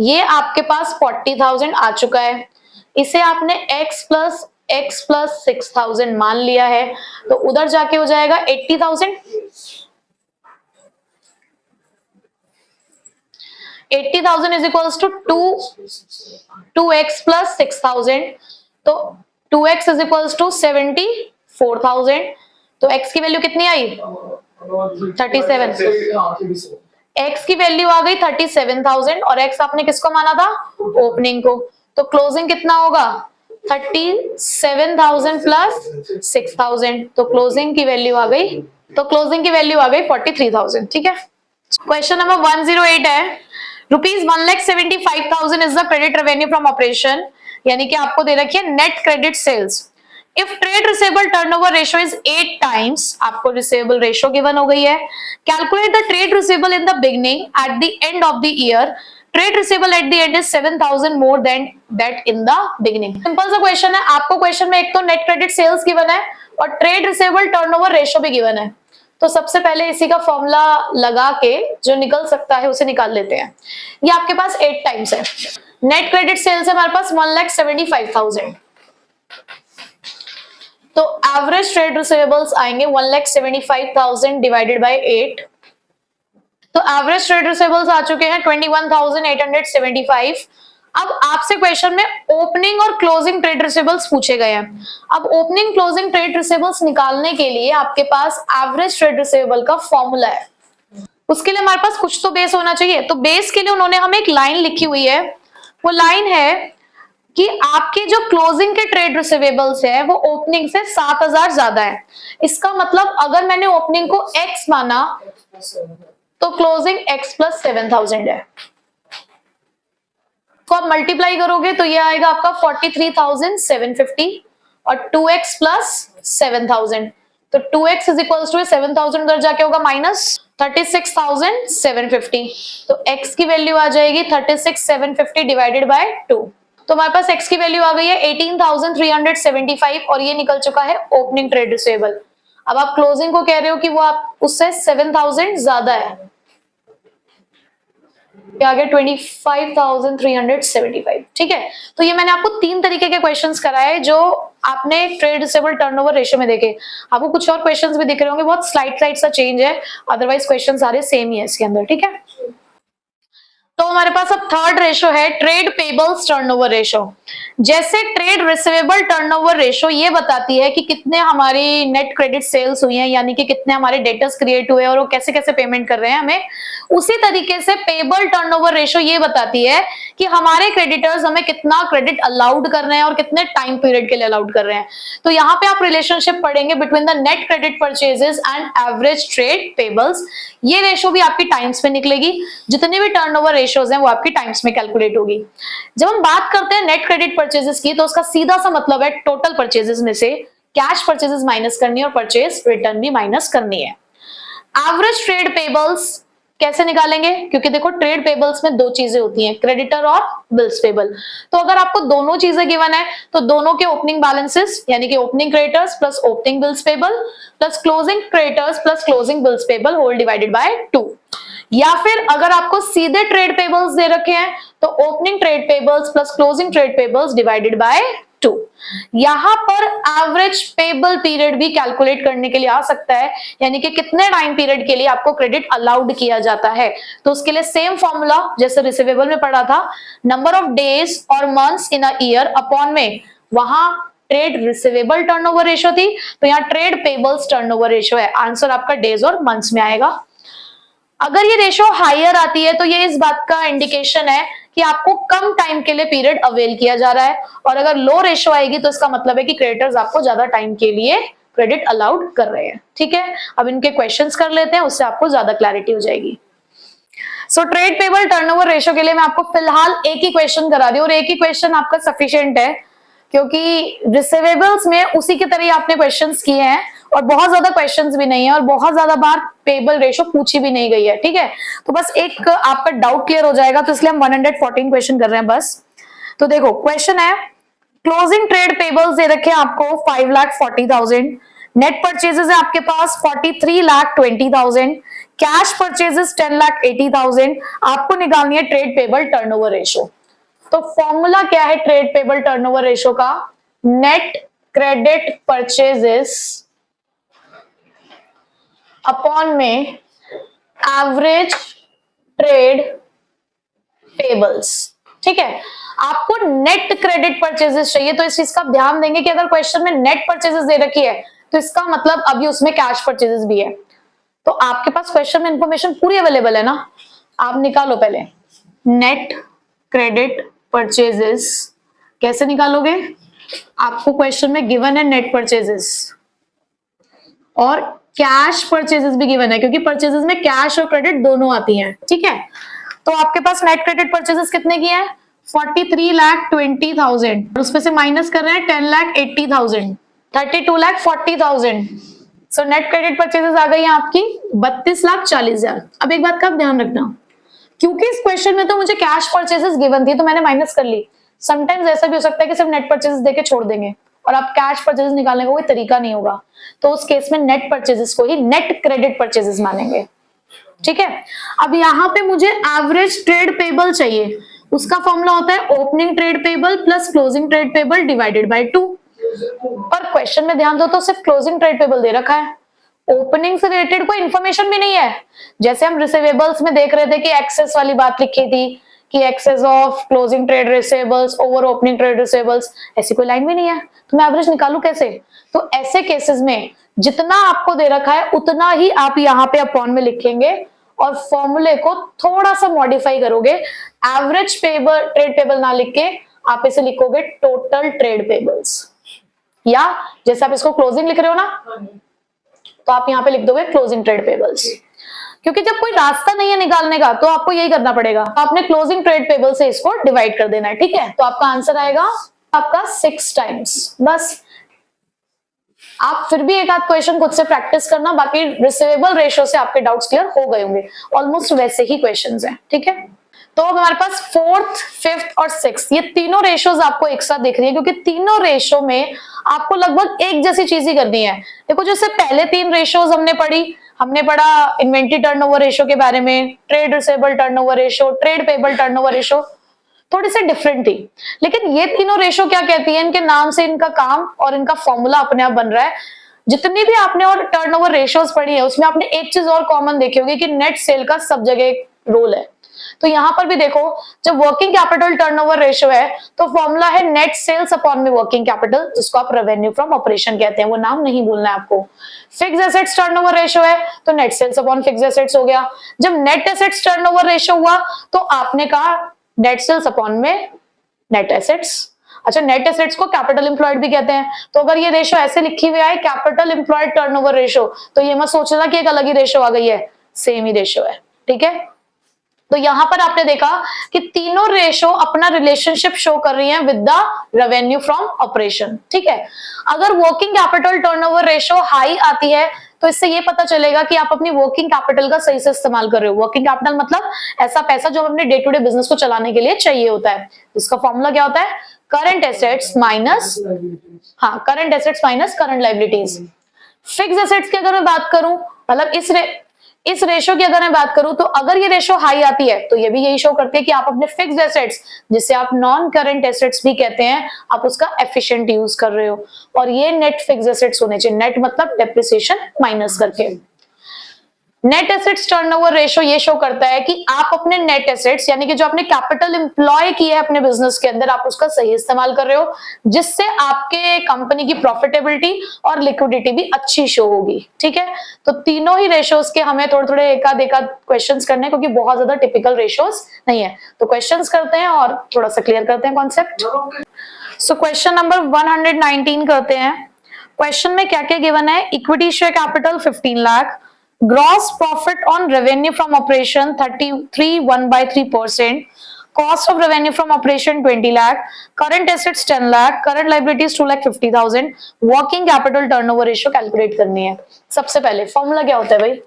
ये आपके पास 40,000 आ चुका है। इसे आपने x प्लस 6,000 मान लिया है तो उधर जाके हो जाएगा 80,000। 80,000 is equals to 2x plus 6,000। तो 2x इज इक्वल्स टू 74,000। तो x की वैल्यू कितनी आई? 37। x की वैल्यू आ गई 37,000 और x आपने किसको माना था? ओपनिंग को। तो क्लोजिंग कितना होगा? 37,000 प्लस 6,000। तो क्लोजिंग की वैल्यू आ गई 43,000। ठीक है। क्वेश्चन नंबर 108 है ₹1,75,000 is the credit revenue from operation. यानी कि आपको दे रखी है net credit sales. If trade receivable turnover ratio is 8 times, आपको रिसीवेबल रेशियो गिवन हो गई है। Calculate the trade receivable in the beginning at the end of the year. Trade receivable at the end is 7,000 more than that in the beginning. Simple सा question है। आपको question में एक तो net credit sales given है और trade receivable turnover ratio भी given है। तो सबसे पहले इसी का फॉर्मूला लगा के जो निकल सकता है उसे निकाल लेते हैं। ये आपके पास 8 टाइम्स है। नेट क्रेडिट सेल्स है हमारे पास 1,75,000। तो एवरेज ट्रेड रिसीवेबल्स आएंगे 1,75,000 डिवाइडेड बाय 8। तो एवरेज ट्रेड रिसीवेबल्स आ चुके हैं 21,875। अब आपसे क्वेश्चन में ओपनिंग और क्लोजिंग ट्रेड रिसीवेबल्स पूछे गए हैं। अब ओपनिंग क्लोजिंग ट्रेड रिसीवेबल्स निकालने के लिए आपके पास एवरेज ट्रेड रिसीवेबल का फॉर्मूला है। उसके लिए हमारे पास कुछ तो बेस होना चाहिए। तो बेस के लिए उन्होंने हमें एक लाइन लिखी हुई है। वो लाइन है कि आपके जो क्लोजिंग के ट्रेड रिसीवेबल्स है वो ओपनिंग से 7,000 ज्यादा है। इसका मतलब अगर मैंने ओपनिंग को x माना तो क्लोजिंग x प्लस 7,000 है। तो आप मल्टीप्लाई करोगे तो ये आएगा आपका 43,750 और 2x प्लस 7,000। तो 2x इज इक्वल्स टू 7,000 उधर जाके होगा माइनस 36,750। तो x की वैल्यू आ जाएगी 36,750 डिवाइडेड बाय 2। तो हमारे पास x की वैल्यू आ गई है 18,375 और ये निकल चुका है ओपनिंग ट्रेड रिसीवेबल। अब आप क्लोजिंग को कह रहे हो कि वो आप उससे 7,000 ज्यादा है। क्या आ गया 25,375। ठीक है। तो ये मैंने आपको 3 तरीके के क्वेश्चंस कराए जो आपने ट्रेड रिसीवेबल टर्नओवर रेशियो में देखे। आपको कुछ और क्वेश्चंस भी दिख रहे होंगे, बहुत स्लाइड सा चेंज है, अदरवाइज क्वेश्चन सारे सेम ही है इसके अंदर। ठीक है। तो हमारे पास अब थर्ड रेशो है ट्रेड पेबल्स टर्नओवर रेशो। जैसे ट्रेड रिसीवेबल टर्नओवर रेशो ये बताती है कि कितने हमारी नेट क्रेडिट सेल्स हुई हैं, यानी कि कितने हमारे डेटर्स क्रिएट हुए और वो कैसे कैसे पेमेंट कर रहे हैं हमें। उसी तरीके से पेबल टर्नओवर रेशो ये बताती है कि हमारे क्रेडिटर्स हमें कितना क्रेडिट अलाउड कर रहे हैं और कितने टाइम पीरियड के लिए अलाउड कर रहे हैं। तो यहाँ पे आप रिलेशनशिप पढ़ेंगे between the net credit purchases and average trade payables. ये रेशो भी आपकी टाइम्स में निकलेगी। जितने भी टर्नओवर रेशोज हैं वो आपकी टाइम्स में कैलकुलेट होगी। जब हम बात करते हैं नेट क्रेडिट परचेजेस की तो उसका सीधा सा मतलब है टोटल परचेजेस में से कैश परचेजेस माइनस करनी है और परचेज रिटर्न भी माइनस करनी है। एवरेज ट्रेड पेबल्स कैसे निकालेंगे, क्योंकि देखो ट्रेड पेबल्स में दो चीजें होती हैं, क्रेडिटर और बिल्स पेबल। तो अगर आपको दोनों चीजें गिवन है तो दोनों के ओपनिंग बैलेंसेस यानी कि opening creditors plus opening bills payable plus closing creditors plus closing bills payable whole divided by 2। या फिर अगर आपको सीधे ट्रेड पेबल्स दे रखे हैं तो opening trade payables plus closing trade payables divided by 2। यहां पर एवरेज पेबल पीरियड भी कैलकुलेट करने के लिए आ सकता है, यानी कि कितने टाइम पीरियड के लिए आपको क्रेडिट अलाउड किया जाता है। तो उसके लिए सेम फॉर्मूला जैसे रिसीवेबल में पढ़ा था, नंबर ऑफ डेज और months in a year upon में वहां ट्रेड रिसीवेबल टर्नओवर रेशियो थी, तो यहाँ ट्रेड पेबल्स टर्नओवर रेशियो है। आंसर आपका डेज और मंथ्स में आएगा। अगर ये रेशियो हायर आती है तो ये इस बात का इंडिकेशन है कि आपको कम टाइम के लिए पीरियड अवेल किया जा रहा है, और अगर लो रेशियो आएगी तो इसका मतलब है कि क्रेडिटर्स आपको ज्यादा टाइम के लिए क्रेडिट अलाउड कर रहे हैं। ठीक है, अब इनके क्वेश्चंस कर लेते हैं, उससे आपको ज्यादा क्लैरिटी हो जाएगी। So trade payable turnover ratio के लिए मैं आपको फिलहाल एक ही क्वेश्चन करा रही हूँ, और एक ही क्वेश्चन आपका सफिशिएंट है, क्योंकि रिसीवेबल्स में उसी की तरह आपने क्वेश्चंस किए हैं और बहुत ज्यादा क्वेश्चंस भी नहीं है और बहुत ज्यादा बार पेबल रेशियो पूछी भी नहीं गई है। ठीक है, तो बस एक आपका डाउट क्लियर हो जाएगा, तो इसलिए हम 114 क्वेश्चन कर रहे हैं बस। तो देखो क्वेश्चन है, क्लोजिंग ट्रेड पेबल्स दे रखे हैं आपको 5,40,000, नेट परचेजेस है आपके पास 43,20,000, कैश परचेजेस 10,80,000, आपको निकालनी है ट्रेड पेबल टर्नओवर रेशियो। तो फॉर्मूला क्या है ट्रेड पेबल टर्नओवर रेशियो का, नेट क्रेडिट परचेजेस अपॉन में एवरेज ट्रेड पेबल्स। ठीक है, आपको नेट क्रेडिट परचेजेस चाहिए, तो इस चीज का ध्यान देंगे कि अगर क्वेश्चन में नेट परचेजेस दे रखी है तो इसका मतलब अभी उसमें कैश परचेजेस भी है। तो आपके पास क्वेश्चन में इंफॉर्मेशन पूरी अवेलेबल है ना, आप निकालो पहले नेट क्रेडिट परचेजेस। कैसे निकालोगे, आपको क्वेश्चन में गिवन है नेट परचेजेस और कैश परचेजेस भी गिवन है, क्योंकि परचेजेस में कैश और क्रेडिट दोनों आती हैं। ठीक है, तो आपके पास नेट क्रेडिट परचेजेस कितने की है, 43,20,000, और उसमें से माइनस कर रहे हैं 10,80,000, 32,40,000। सो नेट क्रेडिट परचेजेस आ गई है आपकी 32,40,000। अब एक बात का ध्यान रखना, क्योंकि इस क्वेश्चन में तो मुझे कैश परचेजेस गिवन थी तो मैंने माइनस कर ली। समटाइम्स ऐसा भी हो सकता है कि सिर्फ नेट परचेजेस देके छोड़ देंगे और आप कैश परचेजेस निकालने का कोई तरीका नहीं होगा, तो उस केस में नेट परचेजेस को ही नेट क्रेडिट परचेजेस मानेंगे। ठीक है, अब यहाँ पे मुझे एवरेज ट्रेड पेबल चाहिए, उसका फॉर्मूला होता है opening trade payable plus closing trade payable divided by 2। पर क्वेश्चन में ध्यान दो तो सिर्फ क्लोजिंग ट्रेड पेबल दे रखा है, ओपनिंग से रिलेटेड कोई इंफॉर्मेशन भी नहीं है। जैसे हम रिसीवेबल्स में देख रहे थे कि एक्सेस वाली बात लिखी थी कि excess of closing trade receivables over opening trade receivables, ऐसी कोई लाइन भी नहीं है, तो मैं एवरेज निकालू कैसे। तो ऐसे केसेस में जितना आपको दे रखा है उतना ही आप यहाँ पे अपॉन में लिखेंगे और फॉर्मूले को थोड़ा सा मॉडिफाई करोगे। एवरेज पेबल ट्रेड पेबल ना लिख के आप इसे लिखोगे टोटल ट्रेड पेबल्स, या जैसे आप इसको क्लोजिंग लिख रहे हो ना तो आप यहाँ पे लिख दोगे क्लोजिंग ट्रेड पेबल्स, क्योंकि जब कोई रास्ता नहीं है निकालने का तो आपको यही करना पड़ेगा, आपने क्लोजिंग ट्रेड पेबल से इसको डिवाइड कर देना है। ठीक है, तो आपका आंसर आएगा आपका 6 टाइम्स। बस आप फिर भी एक आध क्वेश्चन खुद से प्रैक्टिस करना, बाकी रिसीवेबल रेशियो से आपके डाउट्स क्लियर हो गए होंगे, ऑलमोस्ट वैसे ही क्वेश्चंस हैं। ठीक है, तो अब हमारे पास 4th, 5th और 6th ये तीनों रेशियोज आपको एक साथ दिख रही है, क्योंकि तीनों रेशियो में आपको लगभग एक जैसी चीज ही करनी है। देखो जैसे पहले 3 रेशियोज हमने पढ़ा इन्वेंट्री टर्नओवर रेशियो के बारे में, trade receivable turnover ratio, trade payable turnover ratio, थोड़ी सी डिफरेंट थी। लेकिन ये तीनों रेशियो क्या कहती है, इनके नाम से इनका काम और इनका फॉर्मूला अपने आप बन रहा है। जितनी भी आपने और टर्नओवर रेशियोज पढ़ी है उसमें आपने एक चीज और कॉमन देखी होगी कि नेट सेल का सब जगह रोल है। तो यहां पर भी देखो, जब वर्किंग कैपिटल टर्नओवर रेशियो है तो फॉर्मूला है नेट सेल्स अपॉन में वर्किंग कैपिटल, जिसको आप रेवेन्यू फ्रॉम ऑपरेशन कहते हैं, वो नाम नहीं भूलना है आपको। फिक्स एसेट्स टर्नओवर रेशियो है तो net sales upon fix assets हो गया। जब नेट एसेट्स टर्नओवर रेशियो हुआ तो आपने कहा नेट सेल्स अपॉन में नेट एसेट्स। अच्छा, नेट एसेट्स को कैपिटल एम्प्लॉयड भी कहते हैं, तो अगर ये रेशियो ऐसे लिखी हुई है कैपिटल एम्प्लॉयड टर्नओवर रेशियो, तो ये मत सोचना कि एक अलग ही रेशियो आ गई है, सेम ही रेशियो है। ठीक है, तो यहां पर आपने देखा कि तीनों रेशो अपना रिलेशनशिप शो कर रही हैं with the revenue from operation. ठीक है, अगर working capital turnover ratio high आती है तो इससे ये पता चलेगा कि आप अपनी वर्किंग कैपिटल का सही से इस्तेमाल कर रहे हो। वर्किंग कैपिटल मतलब ऐसा पैसा जो अपने डे टू डे बिजनेस को चलाने के लिए चाहिए होता है। इसका फॉर्मूला क्या होता है? Current assets minus current liabilities. Fix assets की अगर मैं बात करूं, मतलब इस रेशो की अगर मैं बात करूं, तो अगर ये रेशो हाई आती है तो ये भी यही शो करती है कि आप अपने फिक्स्ड एसेट्स, जिसे आप नॉन करंट एसेट्स भी कहते हैं, आप उसका एफिशिएंट यूज कर रहे हो। और ये नेट फिक्स्ड एसेट्स होने चाहिए, नेट मतलब डेप्रिसिएशन माइनस करके। नेट एसेट्स टर्नओवर रेशो ये शो करता है कि आप अपने नेट एसेट्स, यानी कि जो आपने कैपिटल एम्प्लॉय की है अपने बिजनेस के अंदर, आप उसका सही इस्तेमाल कर रहे हो, जिससे आपके कंपनी की प्रॉफिटेबिलिटी और लिक्विडिटी भी अच्छी शो होगी। ठीक है, तो तीनों ही रेशोज के हमें थोड़े थोड़े एकाध क्वेश्चंस करने हैं, क्योंकि बहुत ज्यादा टिपिकल रेशोज नहीं है। तो क्वेश्चंस करते हैं और थोड़ा सा क्लियर करते हैं कॉन्सेप्ट। सो क्वेश्चन नंबर 119 करते हैं। क्वेश्चन में क्या क्या गिवन है? Equity share capital 15 lakh, gross profit on revenue from operation 33.1/3%, cost of revenue from operation 20 lakh, current assets 10 lakh, current liabilities 2,50,000, working capital turnover ratio calculate करनी है। सबसे पहले फॉर्मूला क्या होता है भाई?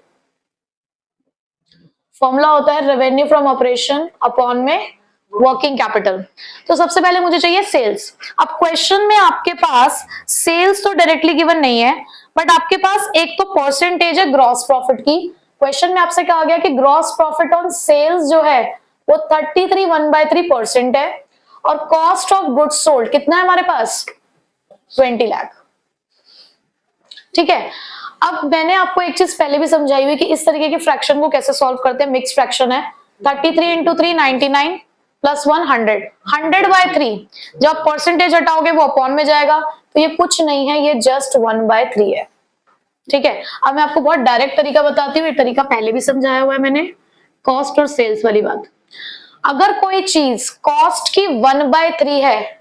फॉर्मूला होता है रेवेन्यू फ्रॉम ऑपरेशन अपॉन में वर्किंग कैपिटल। तो सबसे पहले मुझे चाहिए सेल्स। अब क्वेश्चन में आपके पास सेल्स तो डायरेक्टली गिवन नहीं है, बट आपके पास एक तो परसेंटेज है ग्रॉस प्रॉफिट की। क्वेश्चन में आपसे कहा गया कि ग्रॉस प्रॉफिट ऑन सेल्स जो है वो 33.1/3% है, और कॉस्ट ऑफ गुड्स सोल्ड कितना है हमारे पास? 20 लाख। ठीक है, अब मैंने आपको एक चीज पहले भी समझाई हुई कि इस तरीके के फ्रैक्शन को कैसे सॉल्व करते हैं। मिक्स फ्रैक्शन है, 33 × 3 99 प्लस 100, 100/3। जब परसेंटेज हटाओगे वो अपॉन में जाएगा, तो ये कुछ नहीं है, ये जस्ट 1/3 है। ठीक है, अब मैं आपको बहुत डायरेक्ट तरीका बताती हूँ, ये तरीका पहले भी समझाया हुआ है मैंने, कॉस्ट और सेल्स वाली बात। अगर कोई चीज कॉस्ट की 1/3 है,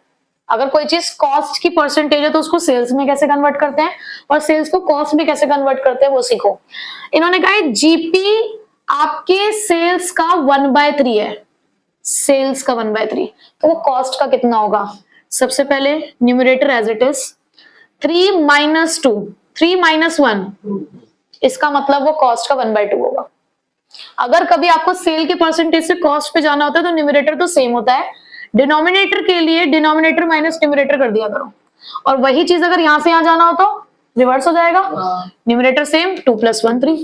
अगर कोई चीज कॉस्ट की परसेंटेज है, तो उसको सेल्स में कैसे कन्वर्ट करते हैं और सेल्स को कॉस्ट में कैसे कन्वर्ट करते हैं वो सीखो। इन्होंने कहा जीपी आपके सेल्स का 1/3 है, सेल्स का 1/3, तो वो कॉस्ट का कितना होगा? सबसे पहले न्यूमरेटर एज इट इज 3 - 2, 3 - 1, इसका मतलब वो कॉस्ट का 1/2 होगा। अगर कभी आपको सेल के परसेंटेज से कॉस्ट पे जाना होता है तो न्यूमरेटर तो सेम होता है, डिनोमिनेटर के लिए डिनोमिनेटर माइनस न्यूमरेटर कर दिया करो, और वही चीज अगर यहां से यहां जाना हो तो रिवर्स हो जाएगा। Numerator same, 2 + 1 3।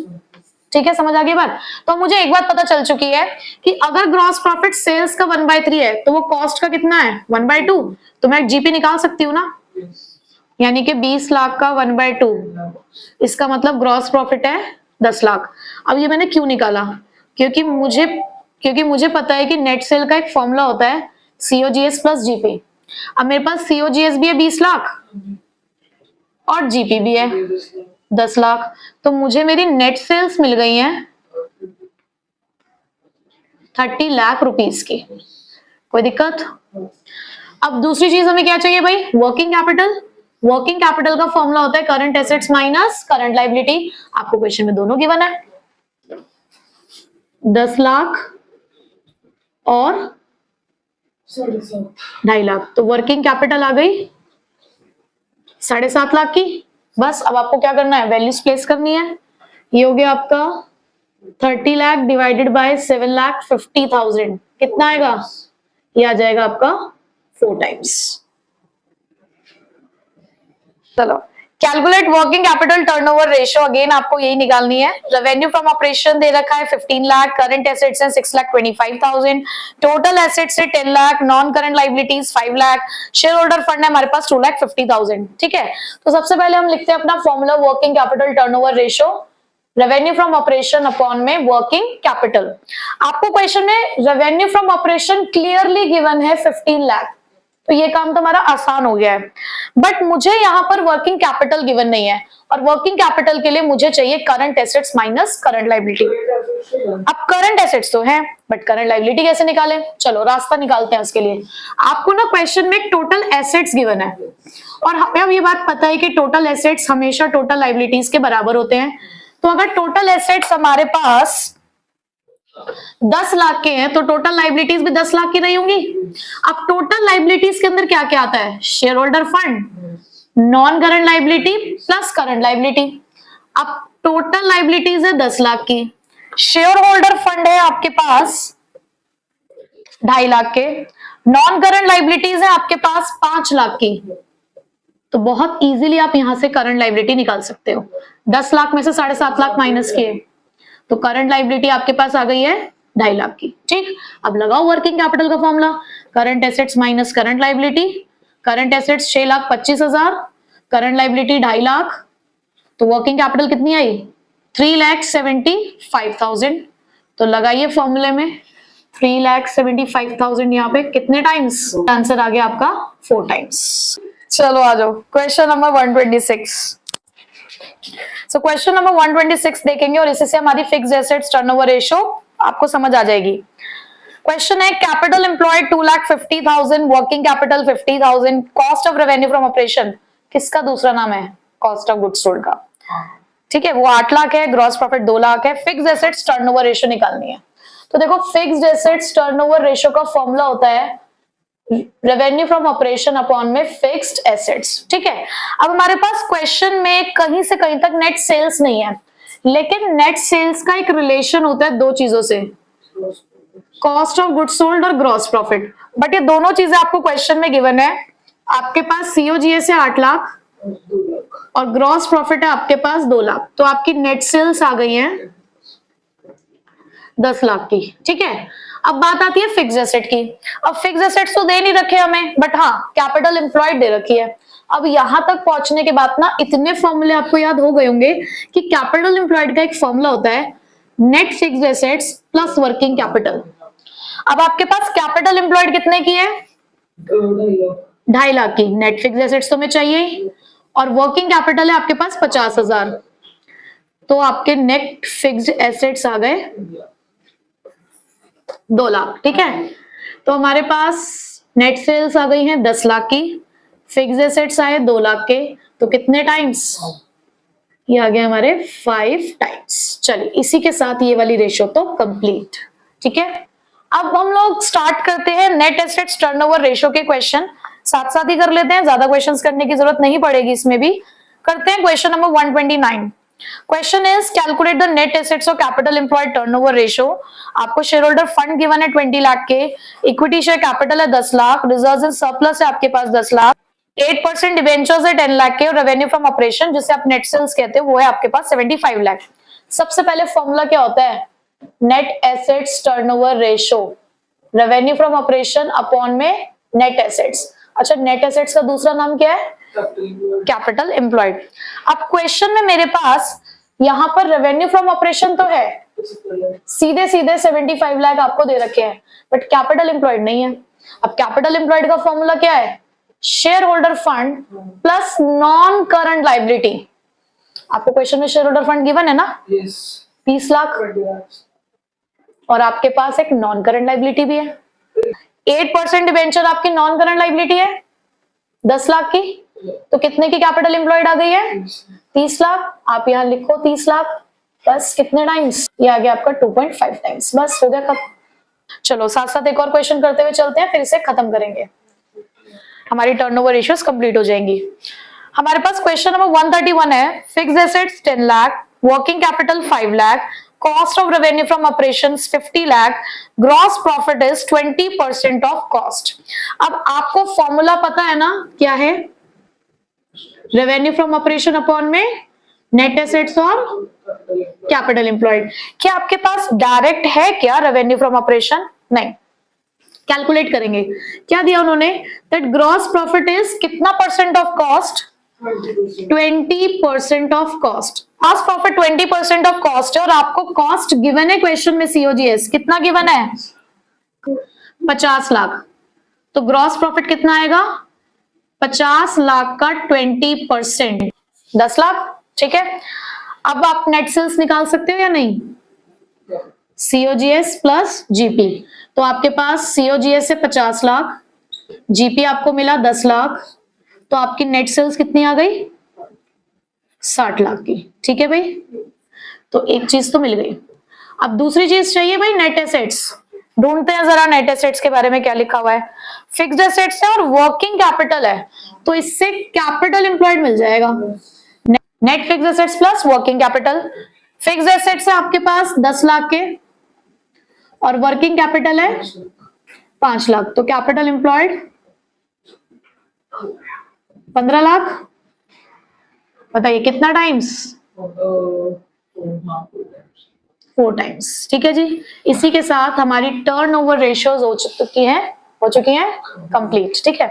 ठीक है, समझ आ गई बात? तो मुझे एक बात पता चल चुकी है कि अगर ग्रॉस प्रॉफिट सेल्स का 1/3 है तो वो कॉस्ट का कितना है? 1/2। तो मैं जीपी निकाल सकती हूँ ना, यानी कि 20 लाख का 1/2, इसका मतलब ग्रॉस प्रॉफिट है 10 लाख। अब ये मैंने क्यों निकाला? क्योंकि मुझे पता है कि नेट सेल का एक फॉर्मूला होता है COGS प्लस जीपी। अब मेरे पास COGS भी है 20 लाख और जीपी भी है 10 लाख, तो मुझे मेरी नेट सेल्स मिल गई हैं 30 लाख रुपीस की। कोई दिक्कत? अब दूसरी चीज हमें क्या चाहिए भाई? Working capital. वर्किंग कैपिटल का फॉर्मूला होता है current assets minus current liability. आपको क्वेश्चन में दोनों गिवन है, 10 लाख और 2.5 लाख, तो वर्किंग कैपिटल आ गई 7.5 लाख की। बस अब आपको क्या करना है? वैल्यूज प्लेस करनी है। ये हो गया आपका 30 लाख डिवाइडेड बाय 7,50,000, कितना आएगा? ये आ जाएगा आपका 4 टाइम्स। चलो calculate working capital turnover ratio, again आपको यही निकालनी है। रेवेन्यू फ्रॉम ऑपरेशन दे रखा है 15 लाख, करंट एसेट्स है 6,25,000, टोटल एसेट्स है 10 lakh, non current liabilities 5 lakh, share holder fund है हमारे पास 2,50,000। ठीक है, तो सबसे पहले हम लिखते हैं अपना formula working capital turnover ratio, revenue from operation upon में वर्किंग कैपिटल। आपको क्वेश्चन में revenue from operation clearly given है 15 लाख, तो ये काम तुम्हारा आसान हो गया है। बट मुझे यहाँ पर वर्किंग कैपिटल गिवन नहीं है, और वर्किंग कैपिटल के लिए मुझे चाहिए current assets minus current liability. अब करंट एसेट्स तो है, बट करंट लायबिलिटी कैसे निकालें? चलो रास्ता निकालते हैं उसके लिए। आपको ना क्वेश्चन में टोटल एसेट्स गिवन है, और हमें अब ये बात पता है कि टोटल एसेट्स हमेशा टोटल लायबिलिटीज के बराबर होते हैं। तो अगर टोटल एसेट्स हमारे पास 10 लाख के हैं तो टोटल लाइबिलिटीज भी 10 लाख की नहीं होंगी। अब टोटल लाइबिलिटीज के अंदर क्या क्या आता है? Share holder fund, non current liability plus current liability. अब टोटल लाइबिलिटीज है 10 लाख की, शेयर होल्डर फंड है आपके पास 2.5 लाख के, नॉन करंट लाइबिलिटीज है आपके पास 5 लाख की। तो बहुत इजीली आप यहां से करंट लाइबिलिटी निकाल सकते हो। 10 लाख में से 7.5 लाख माइनस किए तो करंट लाइबिलिटी आपके पास आ गई है 2.5 लाख की। ठीक, अब लगाओ वर्किंग कैपिटल का formula, current assets minus current liability. Current assets 6,25,000, current liability 2.5 lakh, तो वर्किंग कैपिटल कितनी आई? 3,75,000। तो लगाइए फॉर्मूले में 3,75,000 यहाँ पे कितने टाइम्स? आंसर आ गया आपका 4 टाइम्स। चलो आ जाओ question number 126। So question number 126 देखेंगे और इसी से हमारी फिक्स्ड एसेट्स टर्नओवर रेशियो आपको समझ आ जाएगी। क्वेश्चन है capital employed 2,50,000, working capital 50,000, cost of revenue from operation किसका दूसरा नाम है? कॉस्ट ऑफ गुड्स सोल्ड का। ठीक है, वो 8 लाख है, ग्रॉस प्रॉफिट 2 लाख है, फिक्स्ड एसेट्स टर्नओवर रेशियो निकालनी है। तो देखो फिक्स्ड एसेट्स टर्नओवर रेशियो का फॉर्मूला होता है रेवेन्यू फ्रॉम ऑपरेशन अपॉन में फिक्स्ड एसेट्स। ठीक है, अब हमारे पास क्वेश्चन में कहीं से कहीं तक नेट सेल्स नहीं है, लेकिन नेट सेल्स का एक रिलेशन होता है दो चीजों से, कॉस्ट ऑफ गुड्स सोल्ड और ग्रॉस प्रॉफिट। बट ये दोनों चीजें आपको क्वेश्चन में गिवन है। आपके पास सीओजीएस है 8 लाख और ग्रॉस प्रॉफिट है आपके पास 2 लाख, तो आपकी नेट सेल्स आ गई है 10 लाख की। ठीक है, अब बात आती है फिक्स्ड एसेट की। अब फिक्स्ड एसेट्स तो दे नहीं रखे हमें, बट हाँ कैपिटल एम्प्लॉयड दे रखी है। अब यहां तक पहुंचने के बाद ना इतने फॉर्मूले आपको याद हो गए होंगे कि कैपिटल एम्प्लॉयड का एक फॉर्मूला होता है net fixed assets plus working capital. अब आपके पास कैपिटल एम्प्लॉयड कितने की है? 2.5 लाख की। नेट फिक्स्ड एसेट्स तो हमें चाहिए और वर्किंग कैपिटल है आपके पास 50,000, तो आपके नेट फिक्स्ड एसेट्स आ गए 2 लाख। ठीक है, तो हमारे पास नेट सेल्स आ गई हैं 10 लाख की, फिक्स्ड एसेट्स आए 2 लाख के, तो कितने टाइम्स? ये आ गया हमारे 5 टाइम्स। चलिए इसी के साथ ये वाली रेशियो तो कंप्लीट। ठीक है, अब हम लोग स्टार्ट करते हैं नेट एसेट्स टर्नओवर रेशियो के क्वेश्चन। साथ साथ ही कर लेते हैं, ज्यादा क्वेश्चंस करने की जरूरत नहीं पड़ेगी इसमें भी। करते हैं question number 129। Question is calculate the net assets of capital employed turnover ratio. आपको शेयर होल्डर फंड गिवन है 20 लाख के, इक्विटी शेयर कैपिटल है 10 लाख, रिजर्व्स एंड सरप्लस है आपके पास 10 लाख, 8% डिबेंचर्स है 10 लाख के और रेवेन्यू फ्रॉम ऑपरेशन जिसे आप नेट सेल्स कहते हैं वो है आपके पास 75 लाख। सबसे पहले फॉर्मूला क्या होता है? Net assets turnover ratio, revenue from operation upon में नेट एसेट्स। अच्छा, नेट एसेट्स का दूसरा नाम क्या है? Capital employed. अब क्वेश्चन में मेरे पास यहां पर रेवेन्यू फ्रॉम ऑपरेशन तो है, सीधे सीधे 75 लाख आपको दे रखे हैं, बट कैपिटल एम्प्लॉयड नहीं है। अब कैपिटल एम्प्लॉयड का फॉर्मूला क्या है? Share holder fund plus non current liability. आपको क्वेश्चन में शेयर होल्डर फंड गिवन है ना? 30 लाख, और आपके पास एक नॉन करंट लाइबिलिटी भी है। 8% डिबेंचर आपकी नॉन करंट लाइबिलिटी है 10 लाख की, तो कितने की कैपिटल एम्प्लॉयड आ गई है? 30 लाख। आप यहां लिखो 30 लाख बस कितने टाइम्स? ये आ गया आपका 2.5 टाइम्स। बस हो गया खत्म। चलो साथ साथ एक और क्वेश्चन करते हुए चलते हैं, फिर इसे खत्म करेंगे, हमारी टर्नओवर रेशियोज कंप्लीट हो जाएंगी। हमारे पास क्वेश्चन नंबर 131 है, fixed assets 10 lakh, working capital 5 lakh, cost of revenue from operations 50 lakh, gross profit is 20% of cost. अब आपको फॉर्मूला पता है ना क्या है? रेवेन्यू फ्रॉम ऑपरेशन अपॉन में नेट एसेट्स और कैपिटल एम्प्लॉयड। क्या आपके पास डायरेक्ट है क्या रेवेन्यू फ्रॉम ऑपरेशन? नहीं, कैलकुलेट करेंगे। क्या दिया उन्होंने? दैट ग्रॉस प्रॉफिट इज कितना percent of cost? 20% of cost. Gross profit 20% of cost है और आपको कॉस्ट गिवन है क्वेश्चन में सीओजीएस कितना गिवन है? 50 लाख। तो ग्रॉस प्रॉफिट कितना आएगा? 50 लाख का 20% 10 लाख। ठीक है, अब आप नेट सेल्स निकाल सकते हो या नहीं? सीओजीएस प्लस जीपी, तो आपके पास सीओजीएस से 50 लाख, जीपी आपको मिला 10 लाख, तो आपकी नेट सेल्स कितनी आ गई? 60 लाख की। ठीक है भाई, तो एक चीज तो मिल गई। अब दूसरी चीज चाहिए भाई नेट एसेट्स, ढूंढते हैं जरा नेट एसेट्स के बारे में क्या लिखा हुआ है। फिक्स्ड एसेट्स है और वर्किंग कैपिटल है, तो इससे कैपिटल एम्प्लॉयड मिल जाएगा। Net fixed assets plus working capital. Fixed assets है आपके पास 10 लाख के और वर्किंग कैपिटल है 5 लाख, तो कैपिटल एम्प्लॉयड 15 लाख। बताइए कितना टाइम्स? 4 टाइम्स। ठीक है जी, इसी के साथ हमारी टर्नओवर रेशियोज हो चुकी हैं कंप्लीट। ठीक है।